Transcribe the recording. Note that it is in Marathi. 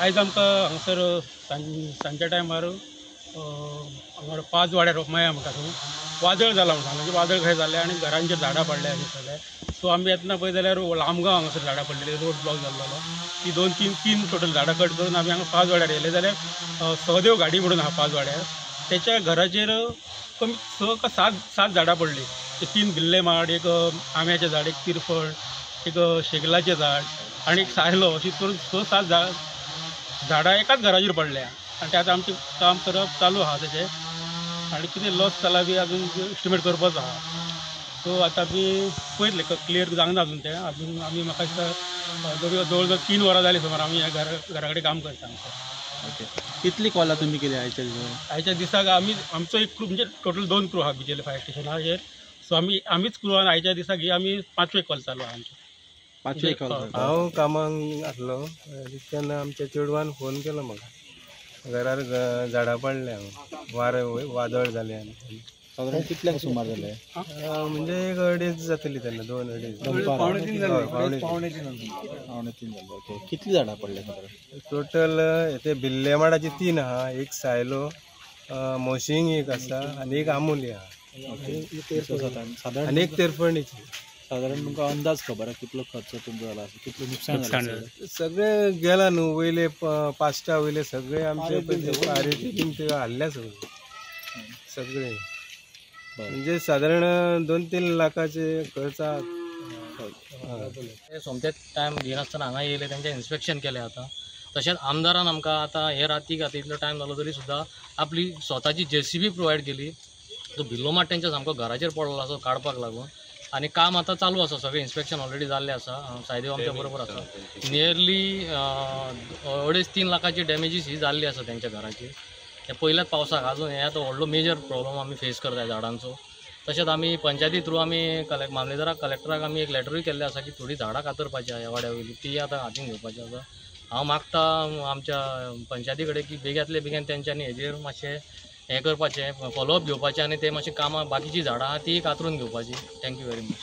आयज आमकां हांगासर सांजच्या टायमार हांगा 5 वाड्यार मया म्हणटा थंय वादळ जालां म्हणटा, म्हणजे वादळ खंय जालें आनी घरांचेर झाडां पडल्या आनी सगळें. सो आमी येतना पळय जाल्यार लामगांव हांगासर झाडां पडलेली, रोड ब्लॉक जाल्लो. ती 2-3 टोटल झाडां कट करून आमी हांगा 5 वाड्यार येयले. जाल्यार सहदेव गाडी म्हणून आहा 5 वाड्यार, त्याच्या घराचेर कमी 6 का 7 झाडां पडली. ते 3 भिल्ले माड, एक आंब्याचें झाड, एक तिरफळ, एक शेगलाचें झाड आनी एक सायलो, अशी करून 6-7 झाडां एकाच घराचेर पडल्या. आनी ते आतां आमचें काम करप चालू आहा तेजें, आनी कितें लॉस जाला बी अजून एस्टिमेट करपाचो आहा. सो आतां आमी पळयतले क्लियर जावना अजून तें. अजून आमी म्हाका दिसता जवळ 3 वरां जालीं सुमार आमी ह्या घरा कडेन काम करता. ओके, कितली कॉलां तुमी केली आयच्या दिसाक? आयच्या दिसाक आमचो एक क्रू, म्हणजे टोटल 2 क्रू आहा बिचेले फायर स्टेशनाचेर. सो आमीच क्रू आहा. आयच्या दिसाक ही आमी 5वे कॉल चालू आहा आमचे. 5वे कॉल? हांव कामाक आसलो तेन्ना आमच्या चेडवान फोन केलो म्हाका, घरार झाडां पडल्या, वादळ जालें आनी. साधारण कितल्याक सुमार जाले? म्हणजे 1-2:30 जातली तेन्ना, 2-2:30. पावणे 3 जाले. ओके, कितली झाडां पडले साधारण? टोटल ते भिल्ले माडाची 3 आहा, एक सायलो, मोशिंग एक आसा आनी एक आमोली आहा. ओके, साधारण आनी एक तेरफळणीची. साधारण तुमकां अंदाज खबर आहा कितलो खर्च तुमचो जाला, कितलो नुकसान जालें? सगळे गेला न्हू, वयले पास्टा वयले सगळे आमचे ते हाडल्या सगळे. म्हणजे साधारण 2-3 लाखाचे खर्च. सोमतेच टायम घेनासतना हांगा येयले, तेंचें इन्स्पेक्शन केलें. आतां तशेंच आमदारान आमकां आतां हे रातीक आतां इतलो टायम जालो तरी सुद्दां आपली स्वताची JCB प्रोवायड केली. तो भिल्लो माड तेंच्या सामको घराचेर पडलो आसा काडपाक लागून, आनी काम आतां चालू आसा. सगळें इन्स्पेक्शन ऑलरेडी जाल्लें आसा. सायदेव आमच्या बरोबर आसा. नियरली 2.5-3 लाखाची डॅमेजीस ही जाल्ली आसा तेंच्या घराची. हे पयल्याच पावसाक अजून हे आतां व्हडलो मेजर प्रॉब्लम आमी फेस करता झाडांचो. तशेंच आमी पंचायती थ्रू आमी मामलेदाराक, कलेक्टराक आमी एक लेटरूय केल्लें आसा की थोडी झाडां कातरपाची ह्या वाड्या वयली, ती आतां हातीन घेवपाची आसा. हांव मागता आमच्या पंचायती कडेन की बेग्यांतले बेगीन तेंच्यांनी हेजेर मातशें हें करपाचें, फॉलोअप घेवपाचें आनी ते मातशें कामां बाकीची झाडां आहा ती कातरून घेवपाची. Thank you very much.